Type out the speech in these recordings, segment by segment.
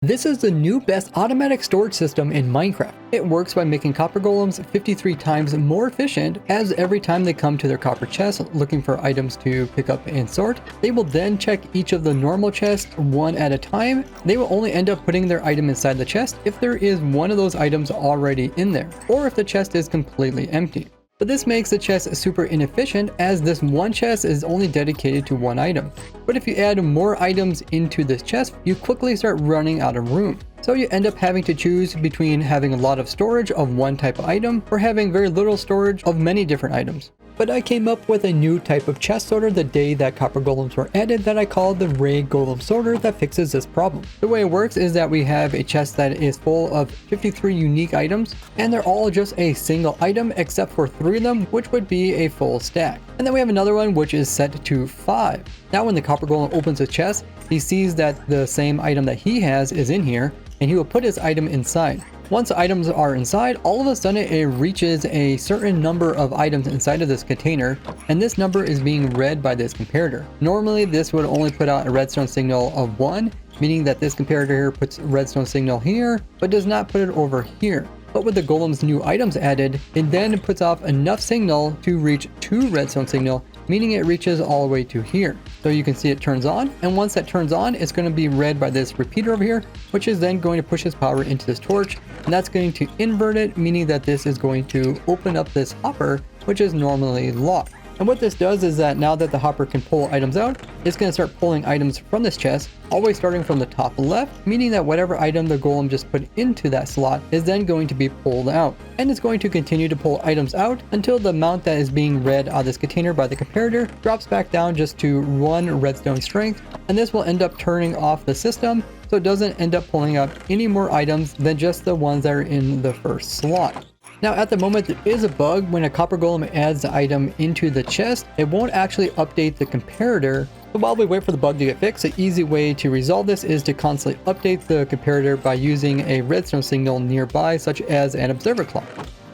This is the new best automatic storage system in Minecraft. It works by making copper golems 53 times more efficient, as every time they come to their copper chest looking for items to pick up and sort, they will then check each of the normal chests one at a time. They will only end up putting their item inside the chest if there is one of those items already in there, or if the chest is completely empty. But this makes the chest super inefficient, as this one chest is only dedicated to one item. But if you add more items into this chest, you quickly start running out of room. So you end up having to choose between having a lot of storage of one type of item or having very little storage of many different items. But I came up with a new type of chest sorter the day that copper golems were added that I called the Ray Golem Sorter that fixes this problem. The way it works is that we have a chest that is full of 53 unique items, and they're all just a single item except for 3 of them, which would be a full stack. And then we have another one which is set to 5. Now when the copper golem opens his chest, he sees that the same item that he has is in here, and he will put his item inside. Once the items are inside, all of a sudden it reaches a certain number of items inside of this container, and this number is being read by this comparator. Normally this would only put out a redstone signal of 1, meaning that this comparator here puts a redstone signal here, but does not put it over here. But with the golem's new items added, it then puts off enough signal to reach 2 redstone signal, meaning it reaches all the way to here. So you can see it turns on, and once that turns on, it's going to be read by this repeater over here, which is then going to push its power into this torch, and that's going to invert it, meaning that this is going to open up this hopper, which is normally locked. And what this does is that now that the hopper can pull items out, it's going to start pulling items from this chest, always starting from the top left, meaning that whatever item the golem just put into that slot is then going to be pulled out. And it's going to continue to pull items out until the amount that is being read out of this container by the comparator drops back down just to 1 redstone strength, and this will end up turning off the system, so it doesn't end up pulling out any more items than just the ones that are in the first slot. Now at the moment there is a bug. When a copper golem adds the item into the chest, it won't actually update the comparator. But while we wait for the bug to get fixed, the easy way to resolve this is to constantly update the comparator by using a redstone signal nearby, such as an observer clock.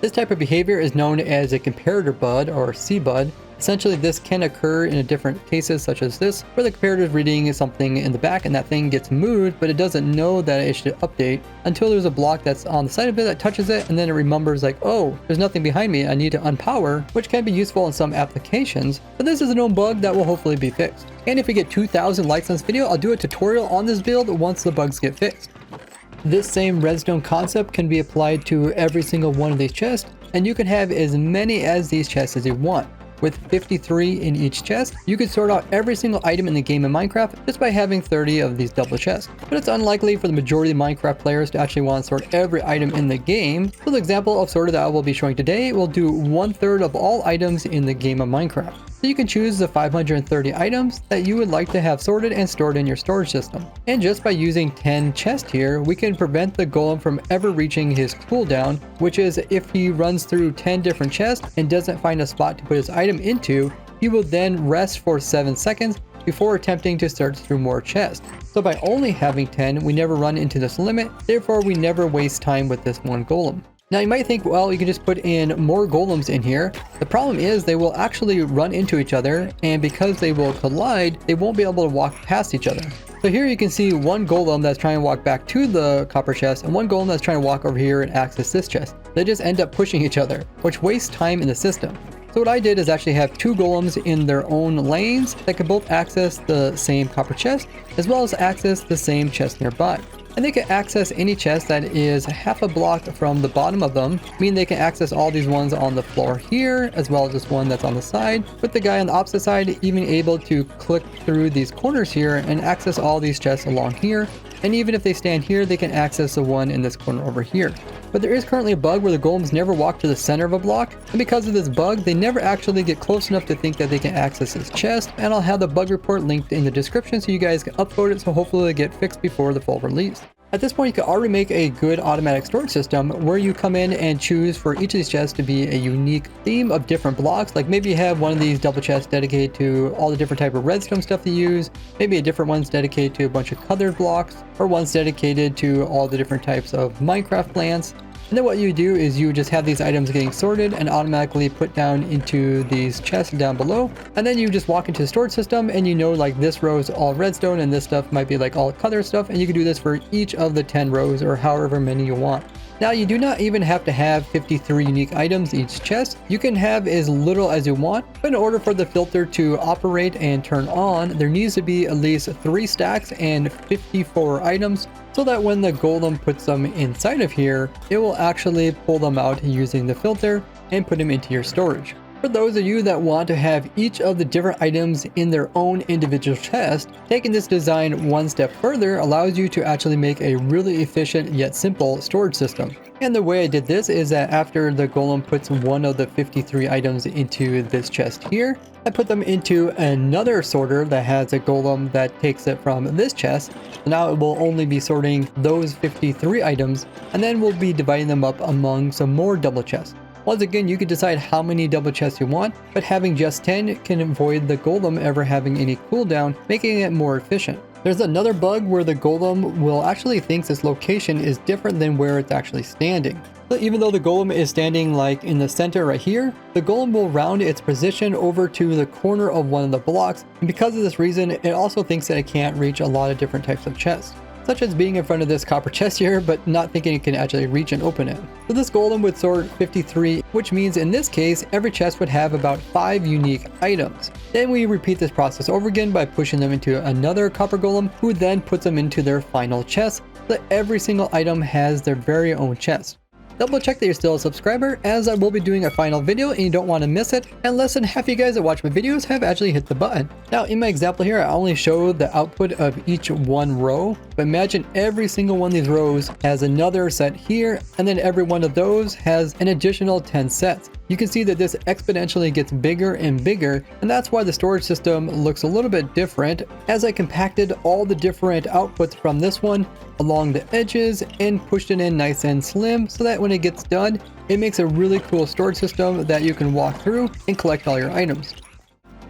This type of behavior is known as a comparator bud or C-bud. Essentially, this can occur in different cases such as this, where the comparator is reading something in the back and that thing gets moved, but it doesn't know that it should update until there's a block that's on the side of it that touches it, and then it remembers like, oh, there's nothing behind me, I need to unpower, which can be useful in some applications, but this is a known bug that will hopefully be fixed. And if we get 2,000 likes on this video, I'll do a tutorial on this build once the bugs get fixed. This same redstone concept can be applied to every single one of these chests, and you can have as many as these chests as you want. With 53 in each chest, you could sort out every single item in the game in Minecraft just by having 30 of these double chests. But it's unlikely for the majority of Minecraft players to actually want to sort every item in the game. So the example of sorter that I will be showing today will do 1/3 of all items in the game of Minecraft. So you can choose the 530 items that you would like to have sorted and stored in your storage system. And just by using 10 chests here, we can prevent the golem from ever reaching his cooldown, which is if he runs through 10 different chests and doesn't find a spot to put his item into, he will then rest for 7 seconds before attempting to search through more chests. So by only having 10, we never run into this limit, therefore we never waste time with this one golem. Now you might think, well, you can just put in more golems in here. The problem is they will actually run into each other, and because they will collide, they won't be able to walk past each other. So here you can see one golem that's trying to walk back to the copper chest and one golem that's trying to walk over here and access this chest. They just end up pushing each other, which wastes time in the system. So what I did is actually have 2 golems in their own lanes that can both access the same copper chest as well as access the same chest nearby. And they can access any chest that is half a block from the bottom of them, meaning they can access all these ones on the floor here, as well as this one that's on the side, with the guy on the opposite side even able to click through these corners here and access all these chests along here. And even if they stand here, they can access the one in this corner over here. But there is currently a bug where the golems never walk to the center of a block, and because of this bug, they never actually get close enough to think that they can access this chest, and I'll have the bug report linked in the description so you guys can upload it, so hopefully it'll get fixed before the full release. At this point, you can already make a good automatic storage system where you come in and choose for each of these chests to be a unique theme of different blocks. Like maybe you have one of these double chests dedicated to all the different type of redstone stuff you use, maybe a different one's dedicated to a bunch of colored blocks, or one's dedicated to all the different types of Minecraft plants. And then what you do is you just have these items getting sorted and automatically put down into these chests down below. And then you just walk into the storage system and you know like this row is all redstone and this stuff might be like all color stuff. And you can do this for each of the 10 rows or however many you want. Now you do not even have to have 53 unique items each chest. You can have as little as you want, but in order for the filter to operate and turn on, there needs to be at least 3 stacks and 54 items, so that when the golem puts them inside of here, it will actually pull them out using the filter and put them into your storage. For those of you that want to have each of the different items in their own individual chest, taking this design one step further allows you to actually make a really efficient yet simple storage system. And the way I did this is that after the golem puts one of the 53 items into this chest here, I put them into another sorter that has a golem that takes it from this chest. So now it will only be sorting those 53 items, and then we'll be dividing them up among some more double chests. Once again, you can decide how many double chests you want, but having just 10 can avoid the golem ever having any cooldown, making it more efficient. There's another bug where the golem will actually think this location is different than where it's actually standing. So even though the golem is standing like in the center right here, the golem will round its position over to the corner of one of the blocks, and because of this reason, it also thinks that it can't reach a lot of different types of chests, such as being in front of this copper chest here, but not thinking it can actually reach and open it. So this golem would sort 53, which means in this case, every chest would have about 5 unique items. Then we repeat this process over again by pushing them into another copper golem, who then puts them into their final chest, so that every single item has their very own chest. Double check that you're still a subscriber, as I will be doing a final video and you don't want to miss it, and less than half you guys that watch my videos have actually hit the button. Now in my example here, I only showed the output of each one row, but imagine every single one of these rows has another set here, and then every one of those has an additional 10 sets. You can see that this exponentially gets bigger and bigger, and that's why the storage system looks a little bit different, as I compacted all the different outputs from this one along the edges and pushed it in nice and slim, so that when it gets done, it makes a really cool storage system that you can walk through and collect all your items.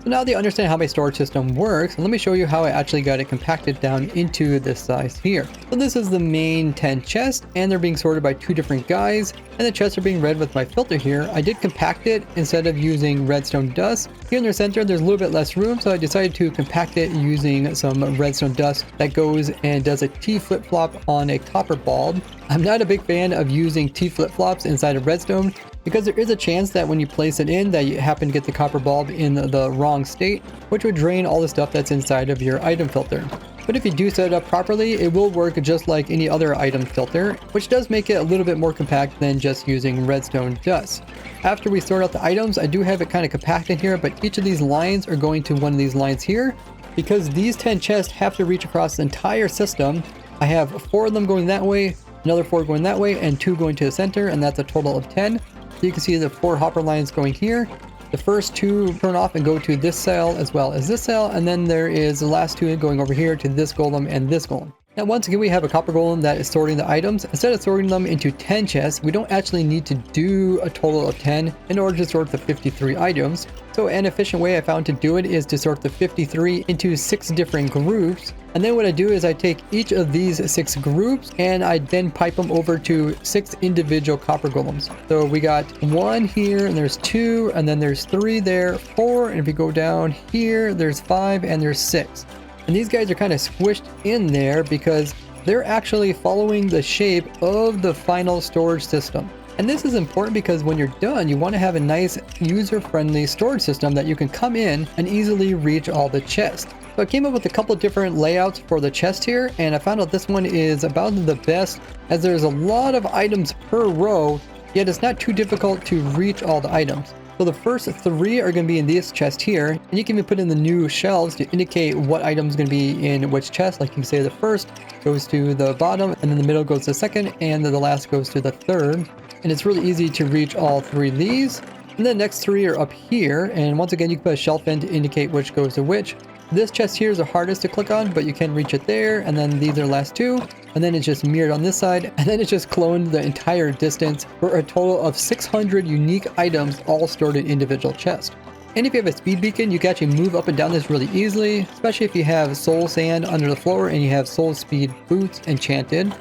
So now that you understand how my storage system works, let me show you how I actually got it compacted down into this size here. So this is the main 10 chests, and they're being sorted by 2 different guys, and the chests are being read with my filter here. I did compact it instead of using redstone dust. Here in the center, there's a little bit less room, so I decided to compact it using some redstone dust that goes and does a T flip-flop on a copper bulb. I'm not a big fan of using T flip-flops inside of redstone, because there is a chance that when you place it in that you happen to get the copper bulb in the wrong state, which would drain all the stuff that's inside of your item filter. But if you do set it up properly, it will work just like any other item filter, which does make it a little bit more compact than just using redstone dust. After we sort out the items, I do have it kind of compacted here, but each of these lines are going to one of these lines here, because these 10 chests have to reach across the entire system. I have 4 of them going that way, another 4 going that way, and 2 going to the center, and that's a total of 10. So you can see the 4 hopper lines going here. The first 2 turn off and go to this cell as well as this cell, and then there is the last 2 going over here to this golem and this golem. Now once again, we have a copper golem that is sorting the items. Instead of sorting them into 10 chests, we don't actually need to do a total of 10 in order to sort the 53 items. So an efficient way I found to do it is to sort the 53 into 6 different groups. And then what I do is I take each of these 6 groups and I then pipe them over to 6 individual copper golems. So we got 1 here, and there's 2, and then there's 3 there, 4, and if you go down here, there's 5, and there's 6. And these guys are kind of squished in there because they're actually following the shape of the final storage system. And this is important because when you're done, you want to have a nice user-friendly storage system that you can come in and easily reach all the chests. So I came up with a couple different layouts for the chest here, and I found out this one is about the best, as there's a lot of items per row, yet it's not too difficult to reach all the items. So the first 3 are going to be in this chest here, and you can even put in the new shelves to indicate what item is going to be in which chest. Like you can say the first goes to the bottom, and then the middle goes to the second, and then the last goes to the third. And it's really easy to reach all 3 of these. And the next 3 are up here, and once again you can put a shelf in to indicate which goes to which. This chest here is the hardest to click on, but you can reach it there, and then these are the last 2, and then it's just mirrored on this side, and then it's just cloned the entire distance for a total of 600 unique items all stored in individual chests. And if you have a speed beacon, you can actually move up and down this really easily, especially if you have soul sand under the floor and you have soul speed boots enchanted.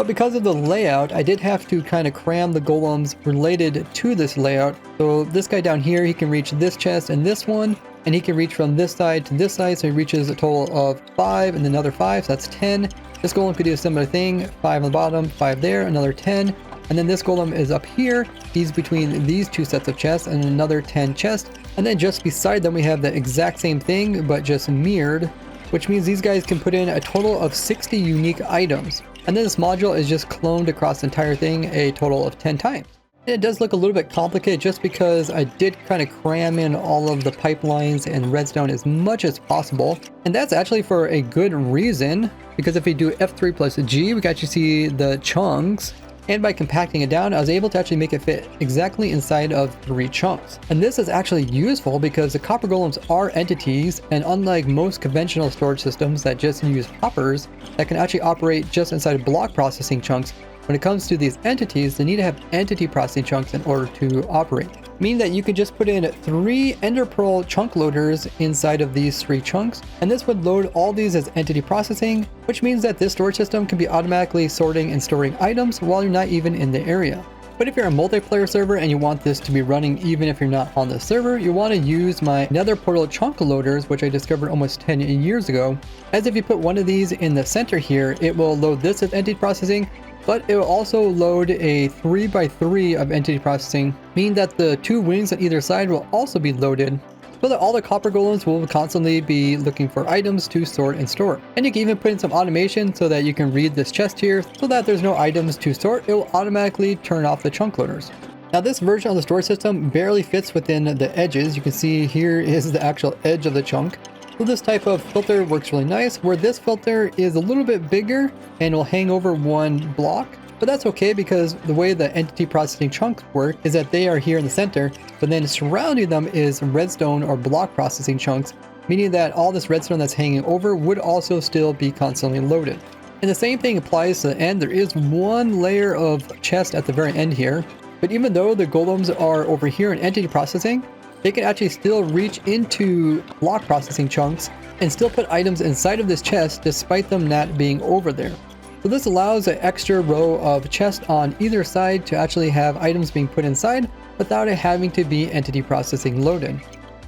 But because of the layout, I did have to kind of cram the golems related to this layout. So this guy down here, he can reach this chest and this one, and he can reach from this side to this side, so he reaches a total of 5 and another 5, so that's 10. This golem could do a similar thing, 5 on the bottom, 5 there, another 10. And then this golem is up here, he's between these two sets of chests and another 10 chests. And then just beside them we have the exact same thing, but just mirrored, which means these guys can put in a total of 60 unique items. And then this module is just cloned across the entire thing a total of 10 times. And it does look a little bit complicated just because I did kind of cram in all of the pipelines and redstone as much as possible. And that's actually for a good reason, because if we do F3 plus G, we can actually see the chunks. And by compacting it down, I was able to actually make it fit exactly inside of 3 chunks. And this is actually useful because the copper golems are entities, and unlike most conventional storage systems that just use hoppers that can actually operate just inside of block processing chunks, when it comes to these entities, they need to have entity processing chunks in order to operate. Meaning that you could just put in 3 ender pearl chunk loaders inside of these 3 chunks, and this would load all these as entity processing, which means that this storage system can be automatically sorting and storing items while you're not even in the area. But if you're a multiplayer server and you want this to be running even if you're not on the server, you want to use my nether portal chunk loaders, which I discovered almost 10 years ago. As if you put one of these in the center here, it will load this as entity processing, but it will also load a 3x3 of entity processing, meaning that the 2 wings on either side will also be loaded, so that all the copper golems will constantly be looking for items to sort and store. And you can even put in some automation so that you can read this chest here, so that there's no items to sort, it will automatically turn off the chunk loaders. Now this version of the storage system barely fits within the edges. You can see here is the actual edge of the chunk. So this type of filter works really nice, where this filter is a little bit bigger and will hang over 1 block. But that's okay, because the way the entity processing chunks work is that they are here in the center, but then surrounding them is redstone or block processing chunks, meaning that all this redstone that's hanging over would also still be constantly loaded. And the same thing applies to the end. There is 1 layer of chest at the very end here, but even though the golems are over here in entity processing, they can actually still reach into block processing chunks and still put items inside of this chest despite them not being over there. So this allows an extra row of chests on either side to actually have items being put inside without it having to be entity processing loaded.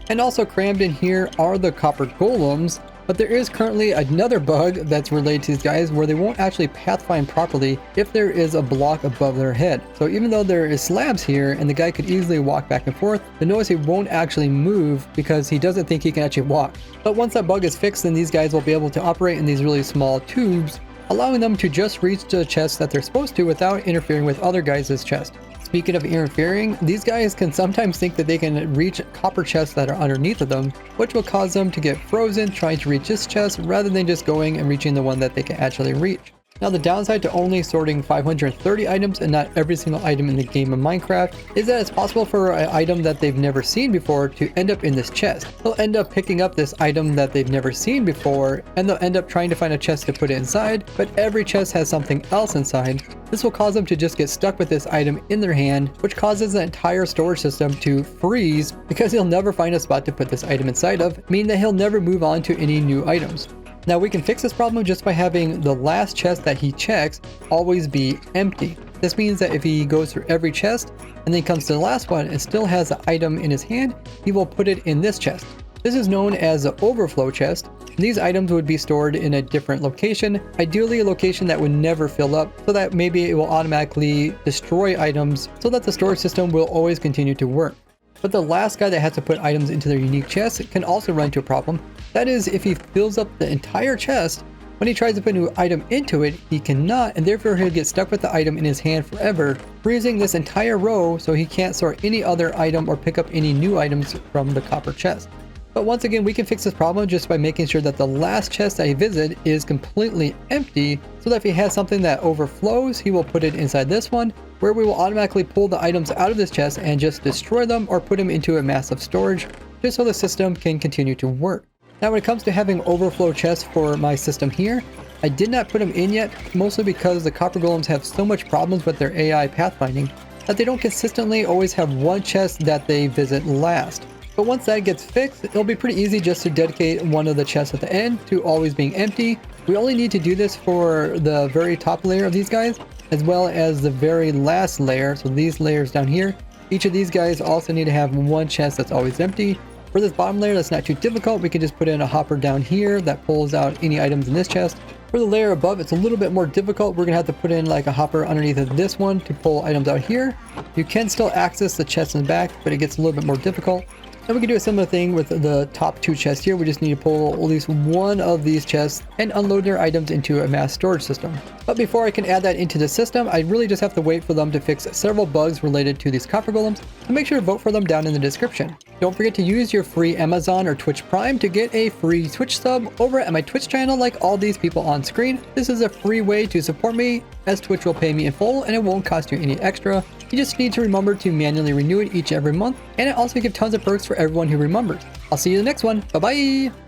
And also crammed in here are the copper golems, but there is currently another bug that's related to these guys where they won't actually pathfind properly if there is a block above their head. So even though there is slabs here and the guy could easily walk back and forth, you'll notice he won't actually move because he doesn't think he can actually walk. But once that bug is fixed, then these guys will be able to operate in these really small tubes, allowing them to just reach the chest that they're supposed to without interfering with other guys' chest. Speaking of interfering, these guys can sometimes think that they can reach copper chests that are underneath of them, which will cause them to get frozen trying to reach this chest rather than just going and reaching the one that they can actually reach. Now the downside to only sorting 530 items and not every single item in the game of Minecraft is that it's possible for an item that they've never seen before to end up in this chest. They'll end up picking up this item that they've never seen before, and they'll end up trying to find a chest to put it inside, but every chest has something else inside. This will cause them to just get stuck with this item in their hand, which causes the entire storage system to freeze because he'll never find a spot to put this item inside of, meaning that he'll never move on to any new items. Now we can fix this problem just by having the last chest that he checks always be empty. This means that if he goes through every chest and then comes to the last one and still has the item in his hand, he will put it in this chest. This is known as the overflow chest. These items would be stored in a different location, ideally a location that would never fill up, so that maybe it will automatically destroy items so that the storage system will always continue to work. But the last guy that has to put items into their unique chest can also run into a problem. That is, if he fills up the entire chest, when he tries to put a new item into it, he cannot, and therefore he'll get stuck with the item in his hand forever, freezing this entire row so he can't sort any other item or pick up any new items from the copper chest. But once again, we can fix this problem just by making sure that the last chest that he visits is completely empty, so that if he has something that overflows, he will put it inside this one, where we will automatically pull the items out of this chest and just destroy them or put them into a massive storage, just so the system can continue to work. Now when it comes to having overflow chests for my system here, I did not put them in yet, mostly because the copper golems have so much problems with their AI pathfinding that they don't consistently always have one chest that they visit last. But once that gets fixed, it'll be pretty easy just to dedicate one of the chests at the end to always being empty, We only need to do this for the very top layer of these guys, as well as the very last layer. So these layers down here, each of these guys also need to have one chest that's always empty. For this bottom layer, that's not too difficult. We can just put in a hopper down here that pulls out any items in this chest. For the layer above, it's a little bit more difficult. We're gonna have to put in like a hopper underneath of this one to pull items out here. You can still access the chest in the back, but it gets a little bit more difficult. And we can do a similar thing with the top two chests here. We just need to pull at least one of these chests and unload their items into a mass storage system. But before I can add that into the system, I really just have to wait for them to fix several bugs related to these copper golems. So make sure to vote for them down in the description. Don't forget to use your free Amazon or Twitch Prime to get a free Twitch sub over at my Twitch channel like all these people on screen. This is a free way to support me, as Twitch will pay me in full and it won't cost you any extra. You just need to remember to manually renew it each and every month, and it also gives tons of perks for everyone who remembers. I'll see you in the next one. Bye bye!